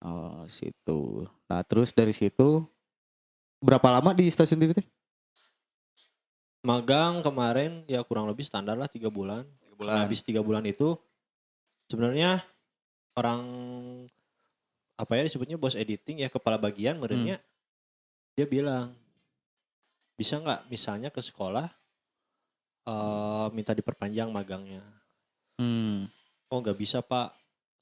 Oh, situ. Nah, terus dari situ berapa lama di stasiun TV teh? Magang kemarin ya kurang lebih standar lah 3 bulan. 3 Nah, bulan. habis 3 bulan itu sebenarnya orang apa ya disebutnya bos editing ya kepala bagian Hmm. merenya dia bilang bisa nggak misalnya ke sekolah minta diperpanjang magangnya. Hmm. Oh nggak bisa pak,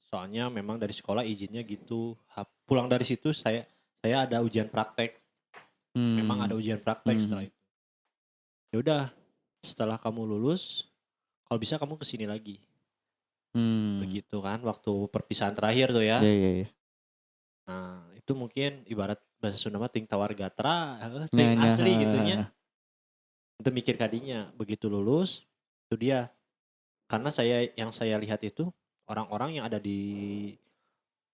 soalnya memang dari sekolah izinnya gitu. Pulang dari situ saya ada ujian praktek, memang ada Hmm. ujian praktek setelah Hmm. itu. Ya udah setelah kamu lulus, kalau bisa kamu kesini lagi. Hmm. Begitu kan waktu perpisahan terakhir tuh Iya, ya. iya, iya. Nah itu mungkin ibarat bahasa Sunda mah ting tawar gatra, ting Nya, nya, asli gitunya. heeh. Untuk mikir kadinya begitu lulus itu dia. Karena saya lihat itu orang-orang yang ada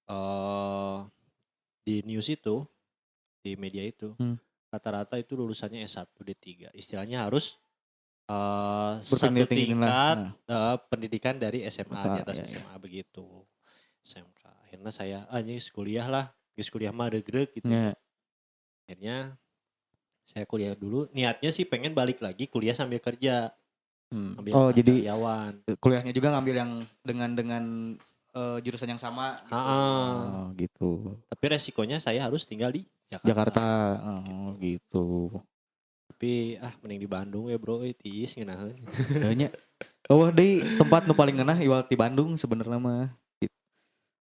eh di news itu, di media itu, Hmm. rata-rata itu lulusannya S1 D3. Istilahnya harus satu Berpindah tinggi lah. tingkat Nah, pendidikan dari SMA, di apa atas ya, ya. SMA begitu. SMK. Akhirnya saya ini kuliah lah, geus kuliah mah regreg gitu. Ya. Akhirnya saya kuliah dulu, niatnya sih pengen balik lagi kuliah sambil kerja, Hmm. ambil Oh, kelas jadi karyawan. kuliahnya juga ngambil yang dengan jurusan yang sama gitu. Ah, Oh, gitu. tapi resikonya saya harus tinggal di Jakarta. Jakarta. Oh, Gitu. gitu. Tapi mending di Bandung ya bro, tiis ngeunaheun. Nya. Oh, di tempat nu paling ngeunah iwal di Bandung sebenarnya mah. Gitu.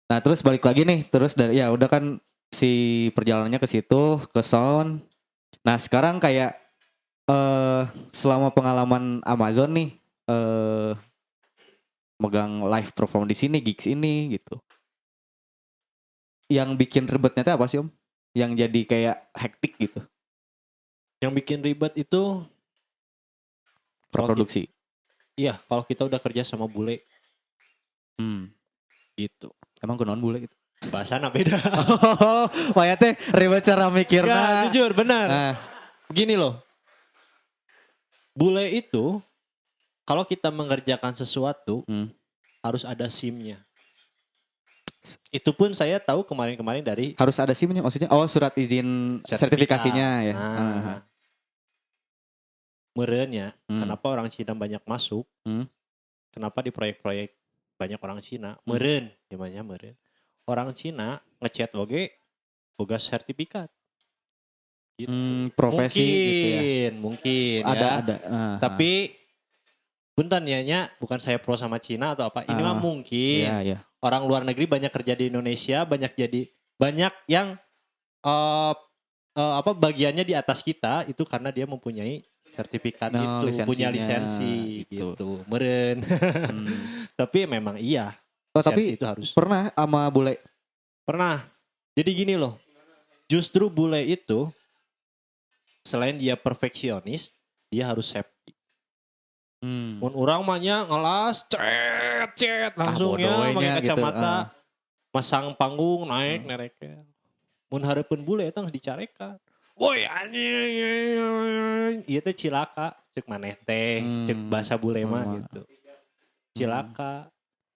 Nah, terus balik lagi nih, terus dari ya udah kan si perjalanannya ke situ, ke sound. Nah, sekarang kayak selama pengalaman Amazon nih eh megang live perform di sini, gigs ini gitu. Yang bikin ribetnya tuh apa sih, Om? Yang jadi kayak hektik gitu, Yang bikin ribet itu kalau kita, praproduksi. iya kalau kita udah kerja sama bule Hmm. gitu. Emang kunaon bule gitu. Bahasana beda. Oh, Maya teh ribet cara Enggak, mikirna. jujur benar. Nah, Begini loh, bule itu kalau kita mengerjakan sesuatu hmm. harus ada SIM-nya. Itu pun saya tahu kemarin-kemarin dari Harus ada SIM-nya maksudnya. Oh, surat izin sertifikasinya sertifikat. ya. Nah, merenya, Hmm. kenapa orang Cina banyak masuk? Hmm. Kenapa di proyek-proyek banyak orang Cina? Hmm. Meren, namanya meren. Orang Cina ngechat oge boga sertifikat. Gitu. Profesi gitu ya. Mungkin Ada ya. ada. Tapi punten ya nya, bukan saya pro sama Cina atau apa. Ini mah Iya, mungkin iya. orang luar negeri banyak kerja di Indonesia, banyak yang eh apa bagiannya di atas kita itu karena dia mempunyai sertifikat No, itu, punya lisensinya lisensi gitu. gitu. Meren. Hmm. Tapi memang iya, Oh, lisensi tapi itu harus. pernah sama bule. Pernah. Jadi gini loh, justru bule itu selain dia perfeksionis, dia harus safety. Hmm. Mun urang mah nya ngelas, cet langsung Bodoh ya we pakai nya gitu. kacamata, masang panggung naik Hmm. nereke. Mun hareupeun bule eta geus dicarekan. Woi anjing, ieu teh cilaka, cek maneh teh, cek bahasa bule mah gitu. Cilaka.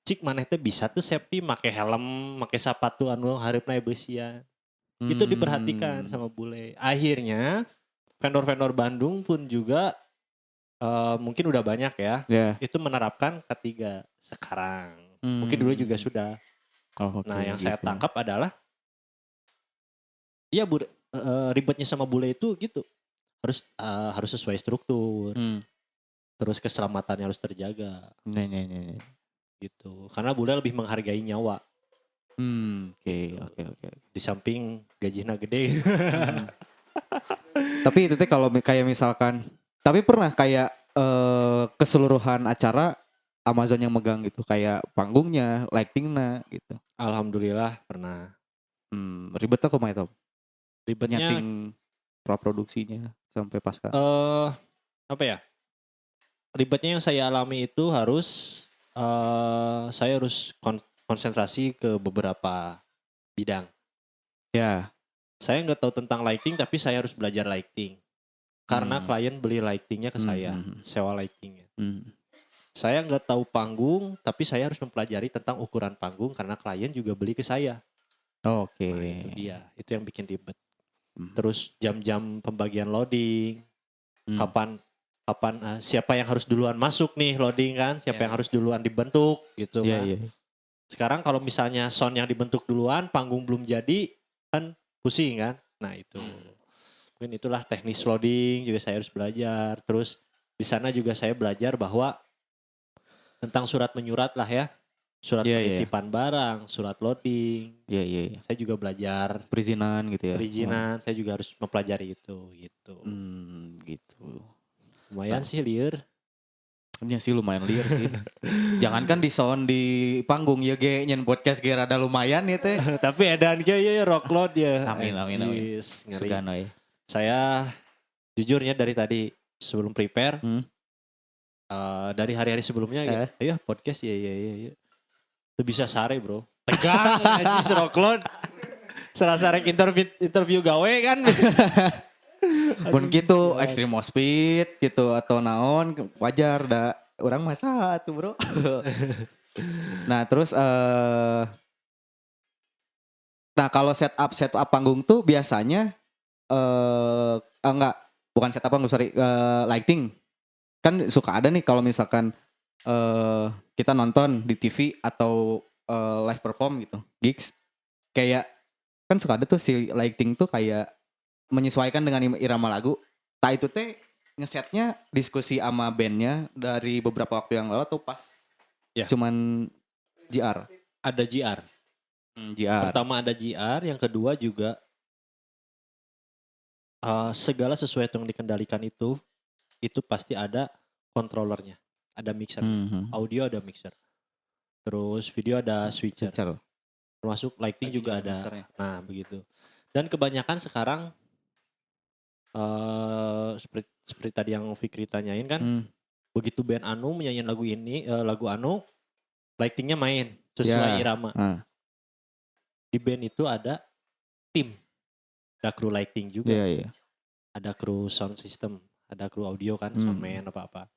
Cik maneh teh bisa tuh safety make helm, make sepatu anu hareupna beusian. Itu diperhatikan sama bule. Akhirnya vendor-vendor Bandung pun juga mungkin udah banyak ya. Ya. Itu menerapkan ketiga sekarang. Mungkin dulu juga Hmm. sudah. Oh, oke Nah, yang saya gitu. tangkap adalah iya ribetnya sama bule itu gitu. Harus sesuai struktur. Hmm. Terus keselamatannya harus terjaga Nih. gitu. Karena bule lebih menghargai nyawa. Oke, Gitu. oke. Di samping gajinya gede. Hmm. Tapi itu teh kalau kayak misalkan, tapi pernah kayak keseluruhan acara Amazon yang megang gitu, kayak panggungnya, lightingnya gitu. Alhamdulillah pernah. Ribetnya kumaha itu? Ribetnya Nyeting praproduksinya sampai pasca. apa ya? Ribetnya yang saya alami itu saya harus konsentrasi ke beberapa bidang. Ya. Saya nggak tahu tentang lighting tapi saya harus belajar lighting. Karena klien beli lightingnya ke saya, sewa lightingnya. Saya nggak tahu panggung tapi saya harus mempelajari tentang ukuran panggung karena klien juga beli ke saya. Oke. Nah, itu dia. Itu yang bikin ribet. Hmm. Terus jam-jam pembagian loading, Hmm. kapan siapa yang harus duluan masuk nih loading kan, siapa Iya, yang harus duluan dibentuk gitu Iya, kan. iya. Sekarang kalau misalnya sound yang dibentuk duluan, panggung belum jadi, kan pusing kan. Nah itu, mungkin itulah teknis loading juga saya harus belajar. Terus di sana juga saya belajar bahwa tentang surat menyurat lah ya. Surat Iya, iya. penitipan barang, surat loading. Iya, iya, iya. Saya juga belajar Perizinan gitu ya. perizinan, saya juga harus mempelajari itu gitu. Gitu. Lumayan Nah. sih liar. Ini sih lumayan liar sih. Jangankan di sound di panggung ya ge nyen podcast ge rada lumayan ya teh. Tapi edan kayak ya rock load ya. Amin, amin, amin. Anjis, ngeri. Sugano ya. Saya jujurnya dari tadi sebelum prepare dari hari-hari sebelumnya ya, ayo podcast ya. Itu bisa sare bro. Tegang anjis rock load. Serasa rek interview gawe kan. Pun gitu ekstrim speed gitu atau naon wajar dah orang masa tuh bro. Nah terus nah kalau setup panggung tuh biasanya enggak bukan setup panggung sorry lighting kan suka ada nih kalau misalkan kita nonton di TV atau live perform gitu gigs kayak kan suka ada tuh si lighting tuh kayak menyesuaikan dengan irama lagu. Tak itu teh ngesetnya diskusi sama bandnya dari beberapa waktu yang lalu atau pas Ya. cuman JR. Ada JR. JR. Pertama ada JR, yang kedua juga segala sesuatu yang dikendalikan itu pasti ada controllernya, ada mixer, audio ada mixer, terus video ada switcher, termasuk lighting juga ada. Mixernya. Nah begitu. Dan kebanyakan sekarang seperti tadi yang Fikri tanyain kan, begitu band anu menyanyikan lagu ini, lagu anu, lightingnya main sesuai irama. Di band itu ada tim, ada kru lighting juga, ada kru sound system, ada kru audio kan, soundman apa-apa,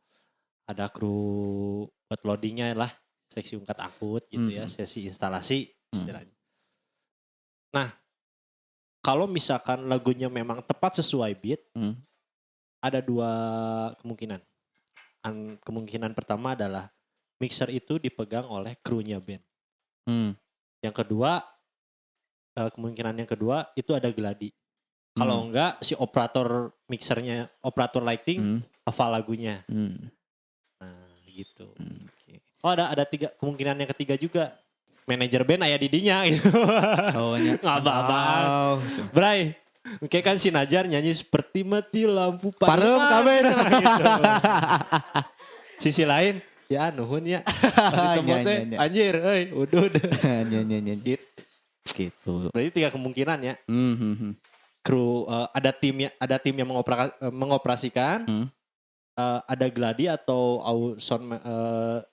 ada kru buat loadingnya lah, seksi ungkat angkut gitu ya, sesi instalasi istilahnya. Nah, kalau misalkan lagunya memang tepat sesuai beat, ada dua kemungkinan. Kemungkinan pertama adalah mixer itu dipegang oleh krunya band. Yang kedua, kemungkinan yang kedua itu ada gladi. Kalau enggak si operator mixernya, operator lighting hafal lagunya. Nah gitu. Oh ada tiga kemungkinan yang ketiga juga. Manajer band aya didinya gitu. Oh nya. Ngababang. Bray, oke kan si Najar nyanyi seperti mati lampu parem kabeh gitu. Sisi lain ya nuhun ya. Anjir, euy, udud. Nya. Gitu. Berarti tiga kemungkinan ya. Kru ada tim yang mengoperasikan, ada gladi atau sound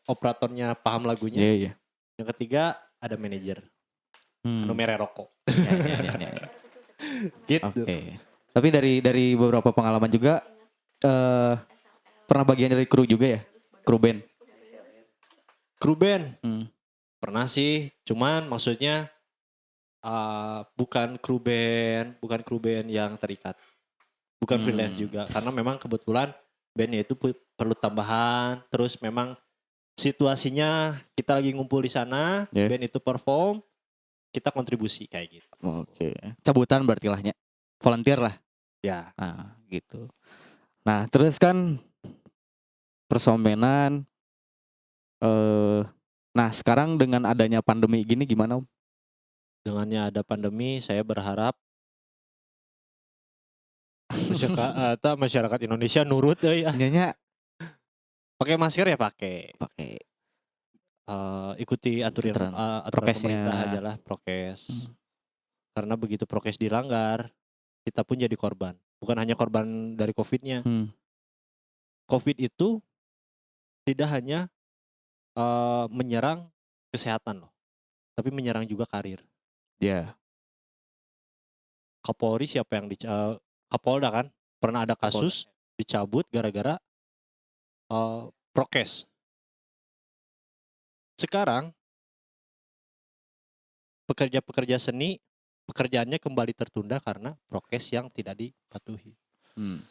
operatornya paham lagunya. Iya. Yang ketiga ada manajer. Anu mere rokok. Ya. Gitu. Oke. Tapi dari beberapa pengalaman juga pernah bagian dari kru juga ya? Kru band. Kru band. Pernah sih, cuman maksudnya bukan kru band yang terikat. Bukan freelance juga karena memang kebetulan bandnya itu perlu tambahan, terus memang situasinya kita lagi ngumpul di sana, band itu perform, kita kontribusi kayak gitu. Oke. Cabutan berarti lahnya. Volunteer lah. Ya. Nah, gitu. Nah, terus kan persomenan nah, sekarang dengan adanya pandemi gini gimana, Om? Dengannya ada pandemi, saya berharap masyarakat Indonesia nurut ya. Pakai masker ya pakai. Ikuti aturan pemerintah aja lah, prokes. Karena begitu prokes dilanggar, kita pun jadi korban. Bukan hanya korban dari COVID-nya. COVID itu tidak hanya menyerang kesehatan loh, tapi menyerang juga karir. Ya. Kapolri siapa yang Kapolda kan pernah ada kasus dicabut gara-gara prokes. Sekarang pekerja-pekerja seni pekerjaannya kembali tertunda karena prokes yang tidak dipatuhi. Hmm.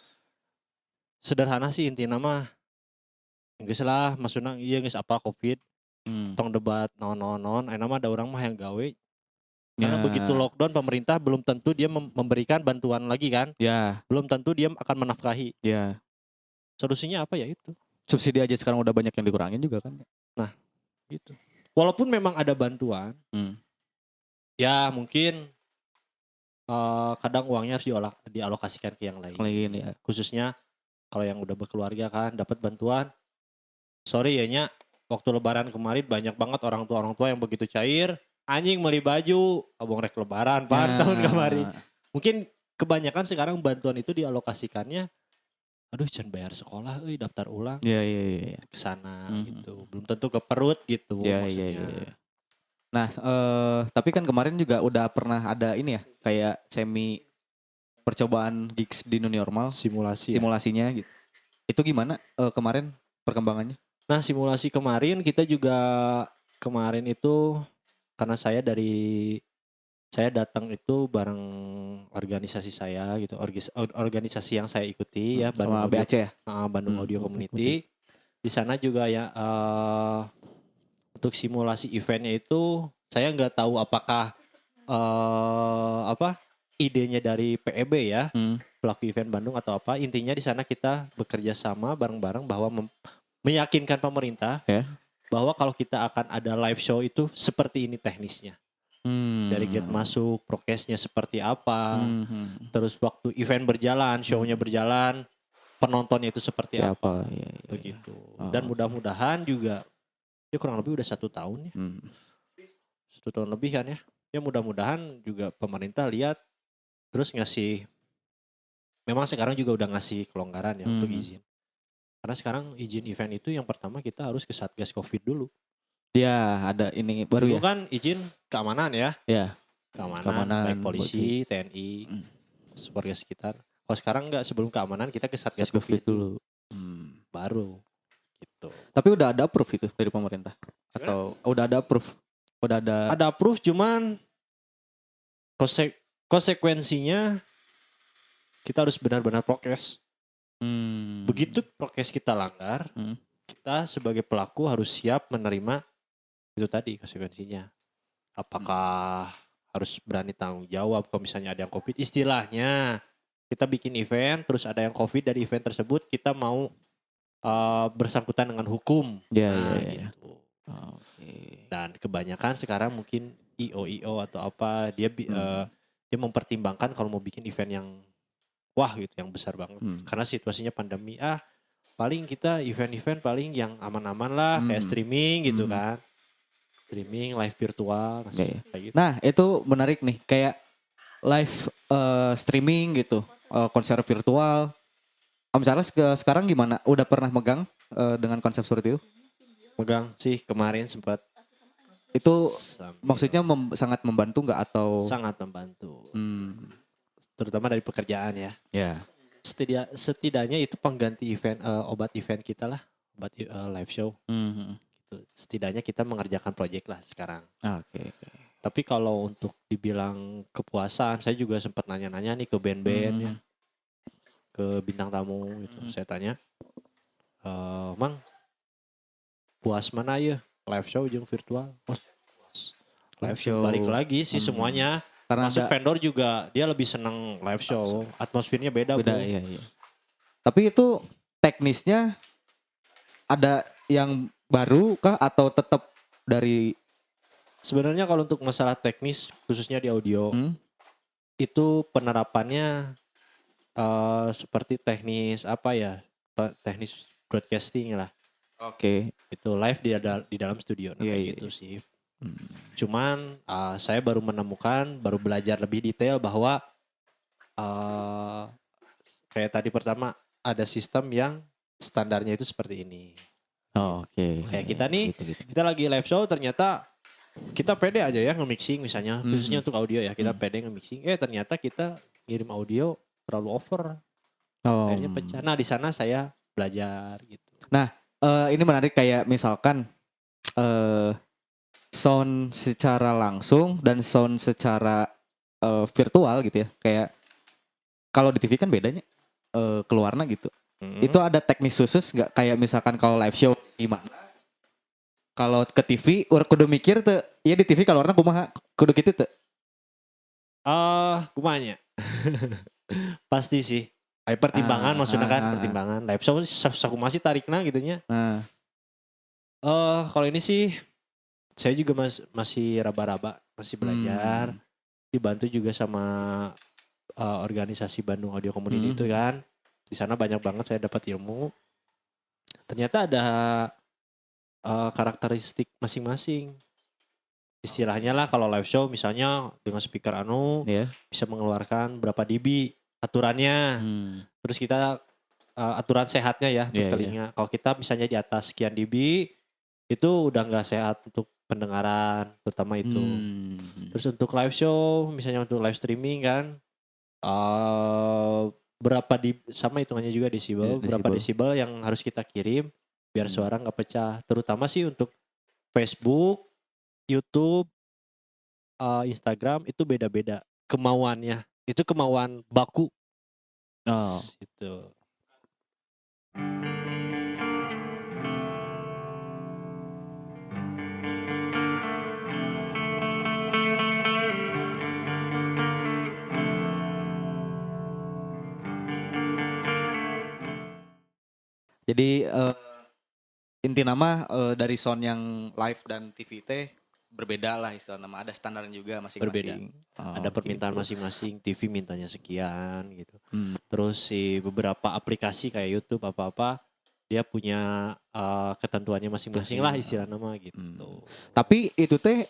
Sederhana sih intinya mah geus lah maksudna ieu geus apa Covid tong debat naon-naon aya mah ada orang mah yang gawe karena begitu Ya, lockdown pemerintah belum tentu dia memberikan bantuan lagi kan, ya, belum tentu dia akan menafkahi. ya. Solusinya apa ya itu. Subsidi aja sekarang udah banyak yang dikurangin juga kan. Nah, gitu. Walaupun memang ada bantuan, Hmm. ya mungkin kadang uangnya harus dialokasikan ke yang lain. Lain ya. Khususnya kalau yang udah berkeluarga kan dapat bantuan. Sorry ya nya, waktu lebaran kemarin banyak banget orang tua yang begitu cair, anjing beli baju, abang rek lebaran pan Ya. tahun kemarin. Mungkin kebanyakan sekarang bantuan itu dialokasikannya aduh can bayar sekolah daftar ulang Iya, iya, iya. ke sana Mhm. gitu. Belum tentu ke perut gitu Iya, iya, maksudnya. iya. Nah, tapi kan kemarin juga udah pernah ada ini ya, kayak semi percobaan gigs di new normal, Simulasi ya. simulasinya gitu. Itu gimana kemarin perkembangannya? Nah, simulasi kemarin kita juga kemarin itu karena saya datang itu bareng organisasi saya gitu, organisasi yang saya ikuti ya Bandung Sama Audio, BAC ya? Bandung Audio Community. Di sana juga ya untuk simulasi eventnya itu saya nggak tahu apakah idenya dari PEB ya, pelaku event Bandung atau apa. Intinya di sana kita bekerja sama bareng-bareng bahwa meyakinkan pemerintah Ya. bahwa kalau kita akan ada live show itu seperti ini teknisnya. Dari gate masuk, prokesnya seperti apa, terus waktu event berjalan, show-nya berjalan, penontonnya itu seperti apa, Ya, begitu. Dan mudah-mudahan juga, ya kurang lebih udah 1 tahun ya, 1 tahun lebih kan ya. Ya mudah-mudahan juga pemerintah lihat, terus ngasih, memang sekarang juga udah ngasih kelonggaran ya untuk izin. Karena sekarang izin event itu yang pertama kita harus ke Satgas Covid dulu. Ya, ada ini baru Dulu ya. kan izin keamanan ya. Ya. Keamanan baik polisi, TNI, warga sekitar. Kalau sekarang enggak, sebelum keamanan kita ke Satgas Covid dulu. Baru gitu. Tapi udah ada approve itu dari pemerintah? Atau udah ada approve? Udah ada. Ada approve cuman konsekuensinya kita harus benar-benar prokes. Begitu prokes kita langgar, kita sebagai pelaku harus siap menerima itu tadi konsekuensinya. Apakah harus berani tanggung jawab kalau misalnya ada yang Covid. Istilahnya kita bikin event terus ada yang Covid dari event tersebut, kita mau bersangkutan dengan hukum. Ya. Gitu. Dan kebanyakan sekarang mungkin IO atau apa dia dia mempertimbangkan kalau mau bikin event yang wah gitu, yang besar banget. Karena situasinya pandemi, paling kita event-event paling yang aman-aman lah, kayak streaming gitu kan. Streaming, live virtual, kayak gitu. Nah, itu menarik nih, kayak live streaming gitu, konser virtual. Om Charles sekarang gimana? Udah pernah megang dengan konsep seperti itu? Megang sih kemarin sempat. Itu maksudnya sangat membantu nggak atau? Sangat membantu. Terutama dari pekerjaan ya. Ya. Setidaknya itu pengganti event, obat event kita lah, obat live show. Setidaknya kita mengerjakan proyek lah sekarang. Oke. Tapi kalau untuk dibilang kepuasan, saya juga sempat nanya-nanya nih ke band-band ya, ke bintang tamu gitu. Saya tanya, Mang, puas mana ya live show jeung virtual? Puas. Live show balik lagi sih semuanya. Karena masuk vendor juga dia lebih seneng live show, atmosfernya beda. Iya. Tapi itu teknisnya ada yang baru kah atau tetap dari? Sebenarnya kalau untuk masalah teknis khususnya di audio itu penerapannya seperti teknis apa ya, teknis broadcasting lah. Oke. Itu live di dalam studio gitu sih. Cuman saya baru belajar lebih detail bahwa kayak tadi pertama ada sistem yang standarnya itu seperti ini. Oke. Kayak kita nih, kita lagi live show ternyata kita pede aja ya nge-mixing misalnya, khususnya untuk audio ya, kita pede nge-mixing. Ternyata kita ngirim audio terlalu over. Akhirnya pecah. Nah, di sana saya belajar gitu. Nah, ini menarik kayak misalkan sound secara langsung dan sound secara virtual gitu ya. Kayak kalau di TV kan bedanya keluarnya gitu. Itu ada teknis khusus nggak kayak misalkan kalau live show gimana? Kalau ke TV urang kudu mikir tuh, iya di TV keluarnya kumaha kudu gitu tuh. Kumanya. Pasti sih. Pertimbangan maksudnya kan, pertimbangan. Live show sakumaha sih tarikna gitu nya. Nah, Kalau ini sih saya juga masih raba-raba, masih belajar. Dibantu juga sama organisasi Bandung Audio Community itu kan. Di sana banyak banget saya dapat ilmu. Ternyata ada karakteristik masing-masing. Istilahnya lah kalau live show misalnya dengan speaker bisa mengeluarkan berapa dB aturannya. Terus kita aturan sehatnya ya untuk telinga. Kalau kita misalnya di atas sekian dB itu udah nggak sehat untuk pendengaran, terutama itu. Terus untuk live show, misalnya untuk live streaming kan, berapa sama hitungannya juga desibel, berapa desibel yang harus kita kirim biar suara nggak pecah. Terutama sih untuk Facebook, YouTube, Instagram itu beda-beda kemauannya. Itu kemauan baku. Gitu. Jadi inti nama dari sound yang live dan TV teh berbeda lah istilah nama, ada standarnya juga masing-masing. Ada permintaan masing-masing, TV mintanya sekian gitu. Terus si beberapa aplikasi kayak YouTube apa-apa dia punya ketentuannya masing-masing lah istilah nama gitu. Tapi itu teh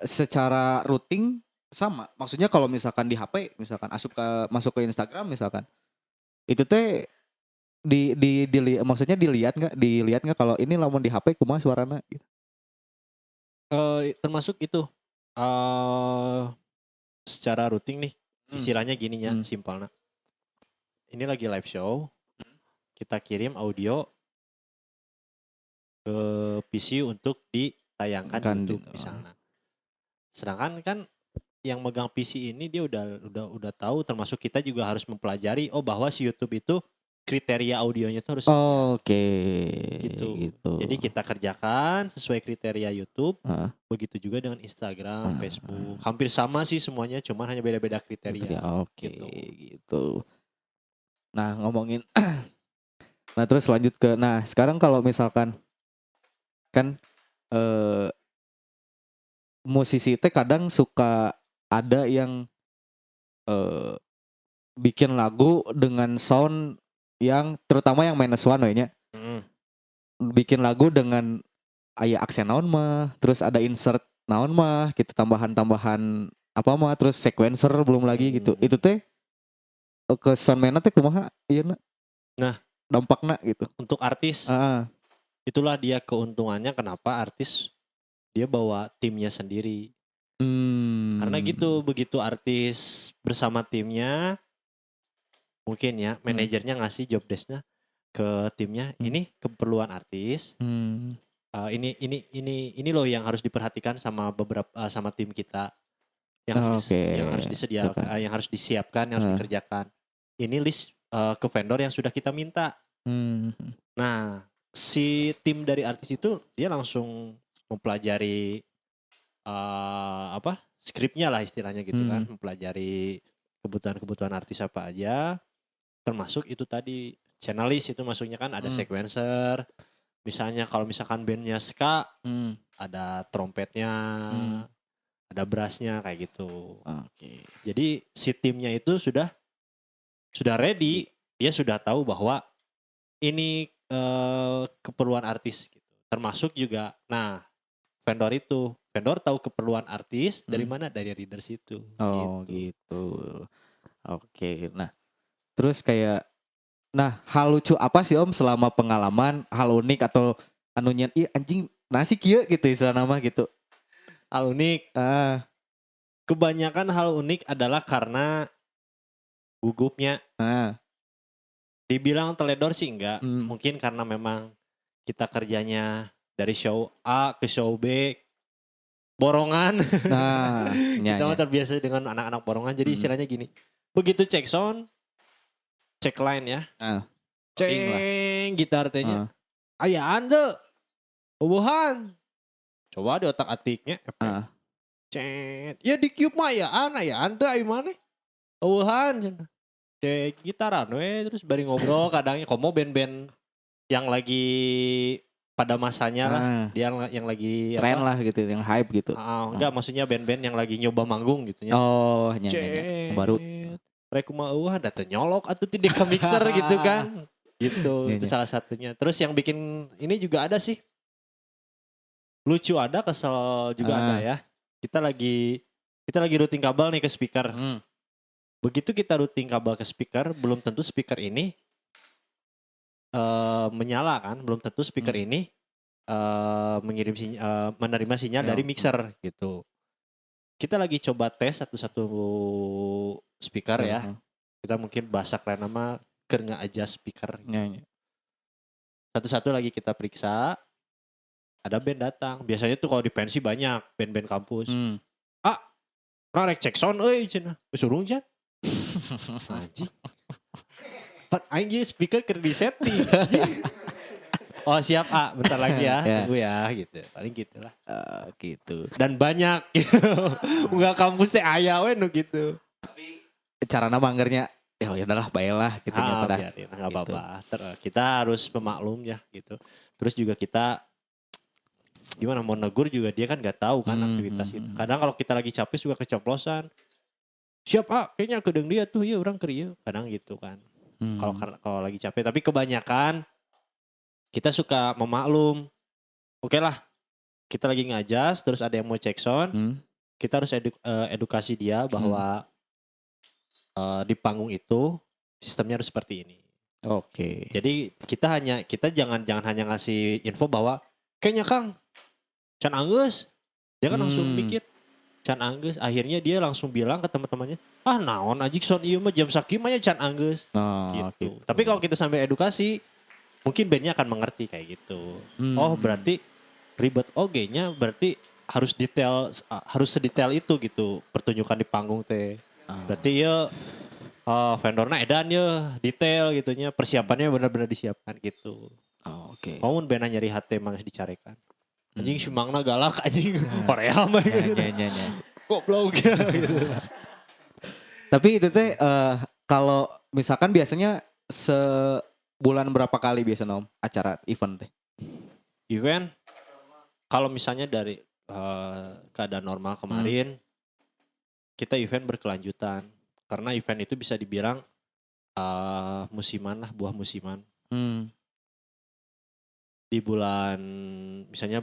secara routing sama. Maksudnya kalau misalkan di HP misalkan masuk ke Instagram misalkan. Itu teh maksudnya dilihat nggak kalau ini lamun di HP kumaha suarana gitu. Termasuk itu secara routing nih istilahnya gininya simpelnya. Ini lagi live show, kita kirim audio ke PC untuk ditayangkan di YouTube misalnya. Sedangkan kan yang megang PC ini dia udah tahu, termasuk kita juga harus mempelajari bahwa si YouTube itu kriteria audionya itu harus gitu. Jadi kita kerjakan sesuai kriteria YouTube. Begitu juga dengan Instagram, Facebook. Hampir sama sih semuanya, cuman hanya beda-beda kriteria. Gitu. Nah, ngomongin nah terus lanjut ke sekarang kalau misalkan kan musisi teh kadang suka ada yang bikin lagu dengan sound yang terutama yang minus one nya. Bikin lagu dengan aya aksen naon mah, terus ada insert naon mah, gitu tambahan-tambahan apa mah, terus sequencer belum lagi gitu. Itu teh ke soundman teh kumaha ieu Nah, dampakna gitu. Untuk artis itulah dia keuntungannya kenapa artis dia bawa timnya sendiri. Karena gitu, begitu artis bersama timnya, mungkin ya manajernya ngasih job desknya ke timnya, ini keperluan artis, ini loh yang harus diperhatikan sama sama tim kita, yang harus disediakan, yang harus disiapkan, yang harus dikerjakan. Ini list ke vendor yang sudah kita minta. Nah, si tim dari artis itu dia langsung mempelajari skripnya lah istilahnya gitu kan, mempelajari kebutuhan artis apa aja, termasuk itu tadi channel list itu masuknya kan ada sequencer, misalnya kalau misalkan bandnya ska, ada trompetnya, ada brassnya kayak gitu. Jadi si timnya itu sudah ready, dia sudah tahu bahwa ini keperluan artis gitu. Termasuk juga, vendor tahu keperluan artis dari mana, dari readers itu. Gitu. Nah, terus kayak hal lucu apa sih Om selama pengalaman, hal unik atau anunya anjing nasi kieu gitu istilah nama gitu. Hal unik. Kebanyakan hal unik adalah karena gugupnya. Dibilang teledor sih enggak, mungkin karena memang kita kerjanya dari show A ke show B, borongan. Nah, Kita mah terbiasa dengan anak-anak borongan. Jadi istilahnya gini, begitu cek sound, cek line ya. Nah, Ceng gitar tehnya. ah, Ayaan tuh, ubuhan. Coba di otak atiknya. ah. Cet. Ya di cube mah ayaan tuh ayo mana. Ubuhan. Cek gitaran we. Terus bari ngobrol kadangnya. Komo band-band yang lagi pada masanya lah. Ah, Dia yang lagi tren apa, lah gitu, yang hype gitu. enggak maksudnya band-band yang lagi nyoba manggung gitu ya. Oh, nya. Cet. Baru. Rek kumaha eueuh data nyolok atuh ti di mixer gitu kan. Gitu, Nya, itu nya. salah satunya. Terus yang bikin ini juga ada sih. Lucu ada, kesel juga ada ya. Kita lagi routing kabel nih ke speaker. Begitu kita routing kabel ke speaker, belum tentu speaker ini menyala kan, belum tentu speaker ini menerima sinyal Ya. dari mixer gitu. Kita lagi coba tes satu-satu speaker ya. Kita mungkin bahasa keren nama keur nge-adjust speaker. Nya, nya. Satu-satu lagi kita periksa. Ada band datang. Biasanya tuh kalau di pensi banyak band-band kampus. Rek cek sound euy cenah. Geus urung can. Anjing. Pat aing ge speaker keur di setting. Oh siap bentar lagi ya. Ya. Tunggu ya gitu. Paling gitulah. Gitu. Dan banyak gitu. Enggak kampus teh aya we nu gitu. Cara manggernya ya udahlah baiklah gitu nya dah. Biarin enggak apa-apa. Kita harus pemaklum ya gitu. Terus juga kita gimana mau negur juga dia kan nggak tahu kan aktivitas itu. Kadang kalau kita lagi capek suka keceplosan. Siap kayaknya kedeng dia tuh ya orang kriya. Kadang gitu kan. Kalau lagi capek, tapi kebanyakan kita suka memaklum. Oke lah, kita lagi ngajas, terus ada yang mau cek sound, kita harus edukasi dia bahwa di panggung itu sistemnya harus seperti ini. Oke. Jadi kita jangan hanya ngasih info bahwa kayaknya Kang can anggeus. Dia kan langsung mikir can anggeus. Akhirnya dia langsung bilang ke teman-temannya, naon ajik sound ieu mah jam sakieu mah ya can anggeus. Gitu. Tapi kalau kita sambil edukasi, mungkin bandnya akan mengerti kayak gitu. Oh berarti ribet oge-nya berarti harus sedetail itu gitu pertunjukan di panggung teh. Berarti ya vendornya edan ya detail gitunya, persiapannya benar-benar disiapkan gitu. Oke. Mau band nyari hati emang dicarekan. Anjing si Mangna galak anjing Korea mah gitu. Nya. Goblok gitu. Tapi itu teh kalau misalkan biasanya sebulan berapa kali biasa Nom acara event teh? Event kalau misalnya dari keadaan normal kemarin kita event berkelanjutan karena event itu bisa dibilang musiman lah, buah musiman. Di bulan misalnya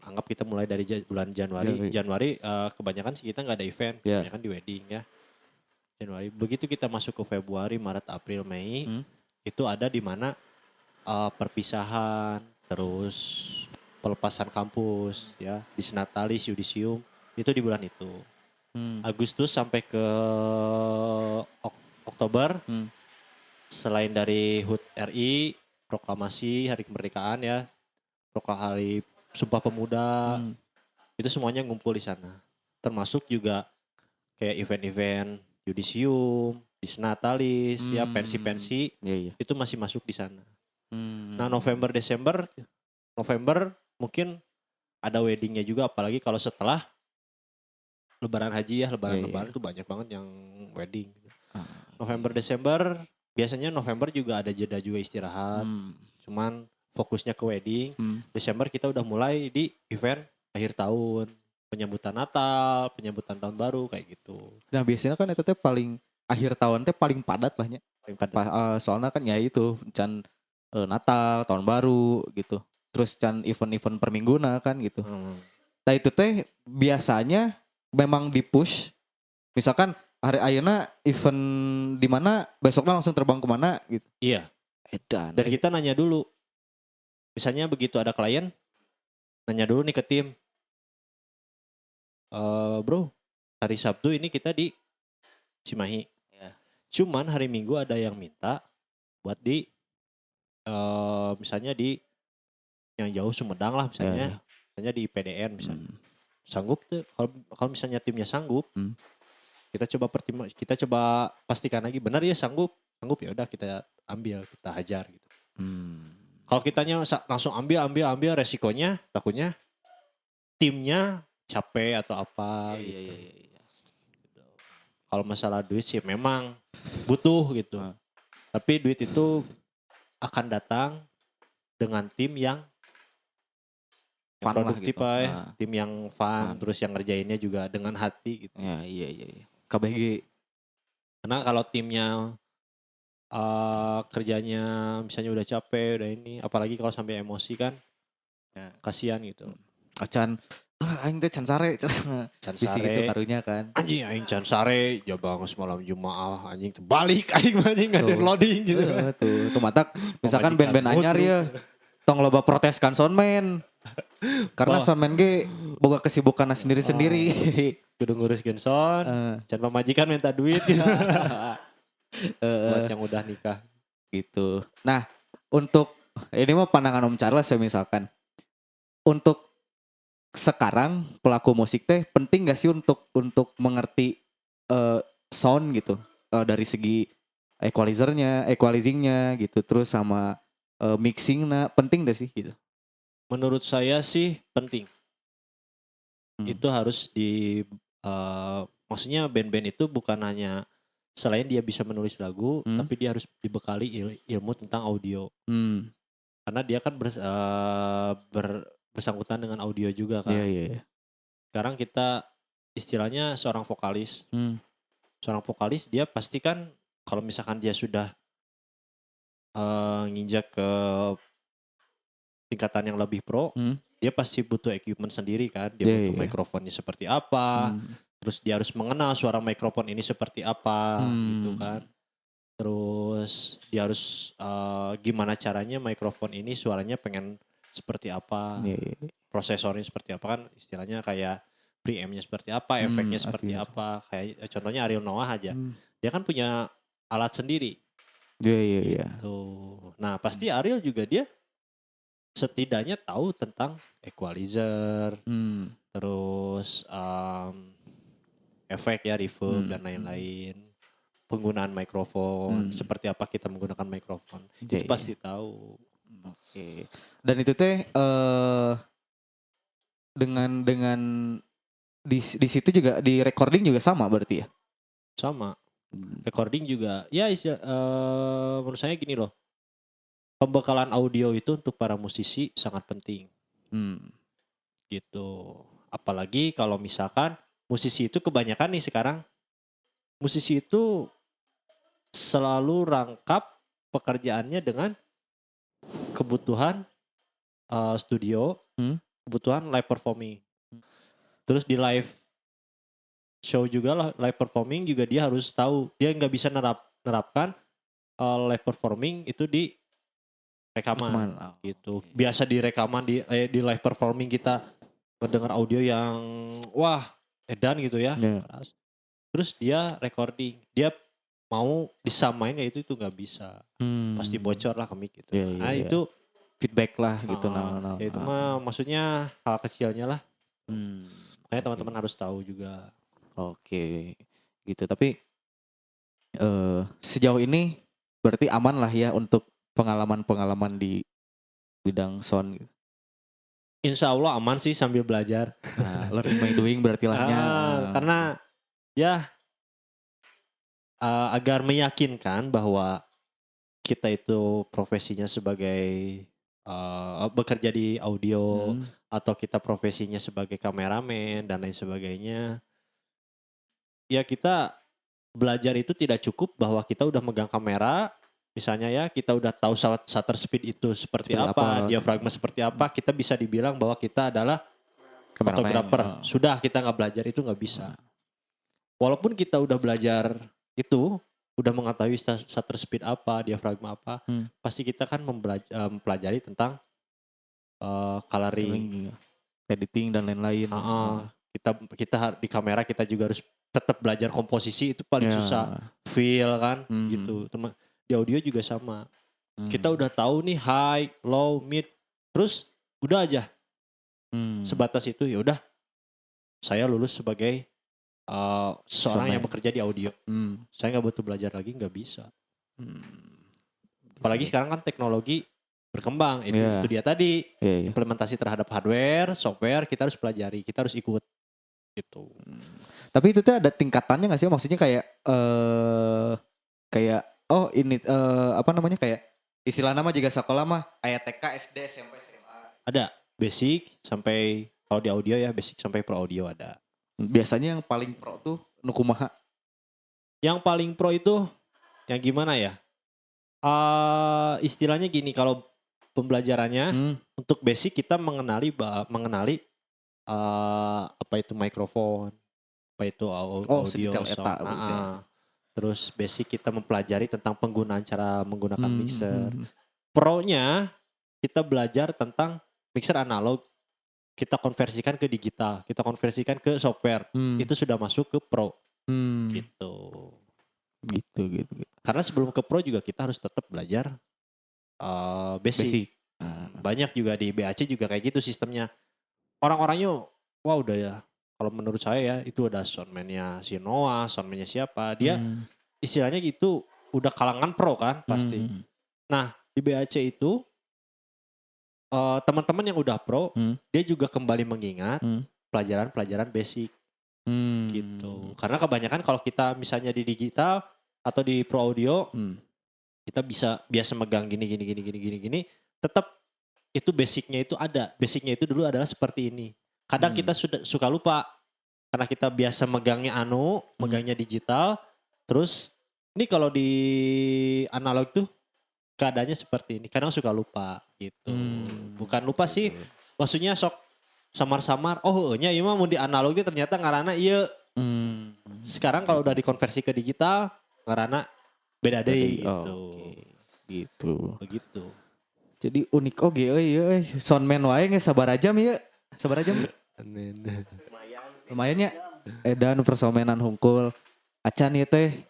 anggap kita mulai dari bulan Januari kebanyakan sih kita nggak ada event, kebanyakan di wedding ya. Januari begitu kita masuk ke Februari, Maret, April, Mei itu ada di mana perpisahan, terus pelepasan kampus ya, Disnatalis, Yudisium itu di bulan itu. Agustus sampai ke Oktober selain dari HUT RI, proklamasi hari kemerdekaan ya, hari Sumpah Pemuda, itu semuanya ngumpul di sana. Termasuk juga kayak event-event Yudisium, Disnatalis, ya pensi-pensi, itu masih masuk di sana. Nah November mungkin ada weddingnya juga, apalagi kalau setelah Lebaran Haji ya, Lebaran itu banyak banget yang wedding. November Desember biasanya November juga ada jeda juga istirahat. Cuman fokusnya ke wedding. Desember kita udah mulai di event akhir tahun, penyambutan Natal, penyambutan tahun baru kayak gitu. Nah biasanya kan itu teh paling akhir tahun teh paling padat lahnya. Soalnya kan ya itu can Natal, tahun baru gitu. Terus can event-event per mingguna kan gitu. Nah itu teh biasanya memang di-push. Misalkan hari ayeuna event di mana besoknya langsung terbang kemana gitu. Iya. Edan. Dan kita nanya dulu. Misalnya begitu ada klien, nanya dulu nih ke tim. Bro, hari Sabtu ini kita di Cimahi. Cuman hari Minggu ada yang minta buat di misalnya di yang jauh Sumedang lah misalnya. Misalnya di IPDN misalnya. Sanggup tuh kalau misalnya timnya sanggup, kita coba pastikan lagi benar ya sanggup ya udah kita ambil, kita hajar gitu. Kalau kitanya langsung ambil resikonya takutnya timnya capek atau apa gitu. Kalau masalah duit sih memang butuh gitu. Tapi duit itu akan datang dengan tim yang Fun lah produktif gitu. tim yang fun, terus yang ngerjainnya juga dengan hati gitu. Ya, iya. KBG. Karena kalau timnya kerjanya misalnya udah capek, udah ini, apalagi kalau sampai emosi kan, kasihan gitu. Acan, aing teh can sare, Can bisi gitu sare, karunya kan. anjing aing can sare, jabang semalam Jumaah, anjing terbalik aing nggak ada Tuh. loading gitu. Tuh matak misalkan band-band anyar ya, tong loba protes kan soundman. Karena soundman ge boga kesibukan sendiri-sendiri. Kudu ngurus genson, can pamajikan minta duit gitu. Buat yang udah nikah. Gitu. Nah, untuk ini mah pandangan Om Charles ya misalkan. Untuk sekarang pelaku musik teh penting gak sih untuk mengerti sound gitu, dari segi equalizingnya gitu, terus sama mixingnya penting gak sih gitu? Menurut saya sih penting. Itu harus maksudnya band-band itu bukan hanya selain dia bisa menulis lagu, tapi dia harus dibekali ilmu tentang audio. Karena dia kan bersangkutan dengan audio juga kan. Iya. Sekarang kita istilahnya seorang vokalis. Seorang vokalis dia pasti kan kalau misalkan dia sudah nginjak ke tingkatan yang lebih pro, dia pasti butuh equipment sendiri kan. Dia butuh mikrofonnya seperti apa, terus dia harus mengenal suara mikrofon ini seperti apa gitu kan. Terus dia harus gimana caranya mikrofon ini suaranya pengen seperti apa, prosesornya seperti apa kan istilahnya kayak preamp-nya seperti apa, efeknya seperti apa. Kayak contohnya Ariel Noah aja, dia kan punya alat sendiri. Iya. Tuh. Nah pasti Ariel juga dia setidaknya tahu tentang equalizer, terus efek ya, reverb dan lain-lain. Penggunaan mikrofon, seperti apa kita menggunakan mikrofon. Itu pasti tahu. Oke. Dan itu teh dengan di situ juga di recording juga sama berarti ya? Sama. Recording juga ya menurut saya gini loh. Pembekalan audio itu untuk para musisi sangat penting. Gitu. Apalagi kalau misalkan musisi itu kebanyakan nih sekarang musisi itu selalu rangkap pekerjaannya dengan kebutuhan studio, kebutuhan live performing. Terus di live show juga lah, live performing juga dia harus tahu. Dia nggak bisa nerapkan live performing itu di rekaman gitu. Biasa di rekaman di live performing kita mendengar audio yang wah edan gitu ya. Terus dia recording, dia mau disamain kayak itu nggak bisa, pasti bocor lah ke mic gitu. Itu feedback lah gitu. Ya itu mah maksudnya hal kecilnya lah. Makanya teman-teman harus tahu juga. Oke, gitu. Tapi sejauh ini berarti aman lah ya untuk pengalaman di bidang sound gitu. Insya Allah aman sih sambil belajar. Learning by doing berarti lahnya. Karena ya agar meyakinkan bahwa kita itu profesinya sebagai bekerja di audio atau kita profesinya sebagai kameramen dan lain sebagainya. Ya kita belajar itu tidak cukup bahwa kita udah megang kamera, misalnya ya kita udah tahu shutter speed itu seperti apa, diafragma seperti apa, kita bisa dibilang bahwa kita adalah fotografer. Sudah kita nggak belajar itu nggak bisa. Walaupun kita udah belajar itu, udah mengetahui shutter speed apa, diafragma apa, pasti kita kan mempelajari tentang coloring, editing dan lain-lain. Kita di kamera kita juga harus tetap belajar komposisi, itu paling susah. Feel kan gitu. Di audio juga sama. Kita udah tahu nih high, low, mid. Terus Udah aja Hmm. sebatas itu, ya udah saya lulus sebagai seseorang yang Soundman. bekerja di audio. Hmm. Saya nggak butuh belajar lagi, nggak bisa. Hmm. Apalagi sekarang kan teknologi berkembang. Iya. Itu dia tadi Iya, iya. implementasi terhadap hardware, software kita harus pelajari, kita harus ikut gitu. Tapi itu tuh ada tingkatannya nggak sih? Maksudnya kayak kayak oh ini apa namanya kayak istilah nama juga sekolah mah kayak TK, SD, SMP, SMA. Ada basic sampai kalau di audio ya basic sampai pro audio ada. Biasanya yang paling pro tuh nukumaha. Yang paling pro itu yang gimana ya? Istilahnya gini, kalau pembelajarannya Hmm. untuk basic kita mengenali apa itu mikrofon, apa itu Oh, audio, sedetail sound. eta gitu ya. Terus basic kita mempelajari tentang penggunaan cara menggunakan mixer. Hmm. Pro-nya kita belajar tentang mixer analog, kita konversikan ke digital, kita konversikan ke software. Hmm. Itu sudah masuk ke pro Hmm. gitu. Gitu. Karena sebelum ke pro juga kita harus tetap belajar basic. Basic. Banyak juga di BAC juga kayak gitu sistemnya. Orang-orangnya wah udah ya. Kalau menurut saya ya itu udah soundman-nya si Noah, soundman-nya siapa. Dia istilahnya gitu udah kalangan pro kan pasti. Hmm. Nah di BAC itu teman-teman yang udah pro dia juga kembali mengingat pelajaran-pelajaran basic gitu. Karena kebanyakan kalau kita misalnya di digital atau di pro audio kita biasa megang gini, tetap itu basicnya itu ada. Basicnya itu dulu adalah seperti ini. Kadang kita suka lupa karena kita biasa megangnya digital. Terus ini kalau di analog tuh keadaannya seperti ini. Kadang suka lupa gitu. Bukan lupa sih, maksudnya sok samar-samar. Oh, nya ieu mah mun di analog itu ternyata ngaranna ieu. Sekarang kalau udah dikonversi ke digital, ngaranna beda deui gitu. Gitu. Begitu. Jadi unik oge euy soundman wae geus sabaraha jam ieu? Sabaraha jam? Lumayan ya. Edan persomenan hungkul. Acan ieu teh.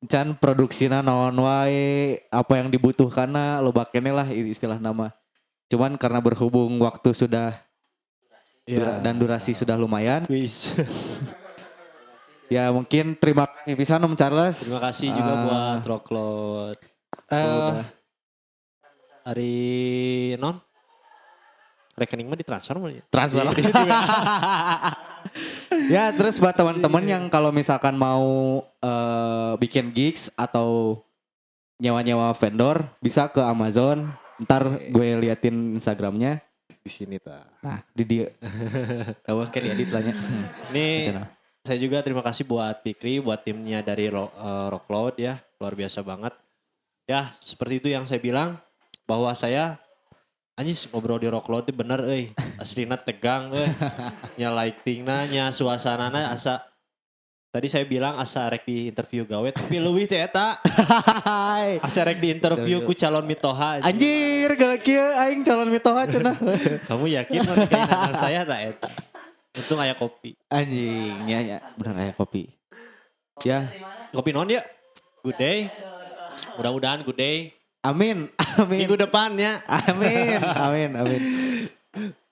Can produksina naon wae, apa yang dibutuhkanna loba keneh lah istilah nama. Cuman karena berhubung waktu sudah dan durasi sudah lumayan. Wis. Ya mungkin terima kasih pisan Om Charles. Terima kasih juga buat Rocklot. Hari non rekening mah ditransfer mah ya. Transfer. Ya terus buat teman-teman yang kalau misalkan mau bikin gigs atau nyewa-nyewa vendor bisa ke Amazon. Ntar gue liatin Instagramnya. Di sini ta. Nah di dia. Tahu kan diedit lahnya. Ini saya juga terima kasih buat Fikri, buat timnya dari Rockloud ya. Luar biasa banget. Ya seperti itu yang saya bilang. Bahwa saya anjis ngobrol di Rockloud itu bener aslina tegang nya lightingna nya suasanana asa tadi saya bilang asa rek di interview gawe tapi leuwih teh eta asa rek di interview ku calon mitoha Anjir gak kieu aing calon mitoha cenah. kamu yakin mau nikahin anak saya tak eta untung aya kopi Anjing ya bener aya kopi. Ya kopi non ya good day mudah-mudahan good day amin. minggu depan ya Amin.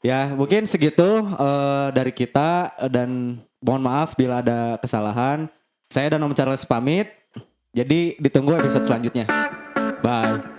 Ya mungkin segitu dari kita dan mohon maaf bila ada kesalahan. Saya dan Om Charles pamit. Jadi ditunggu episode selanjutnya. Bye.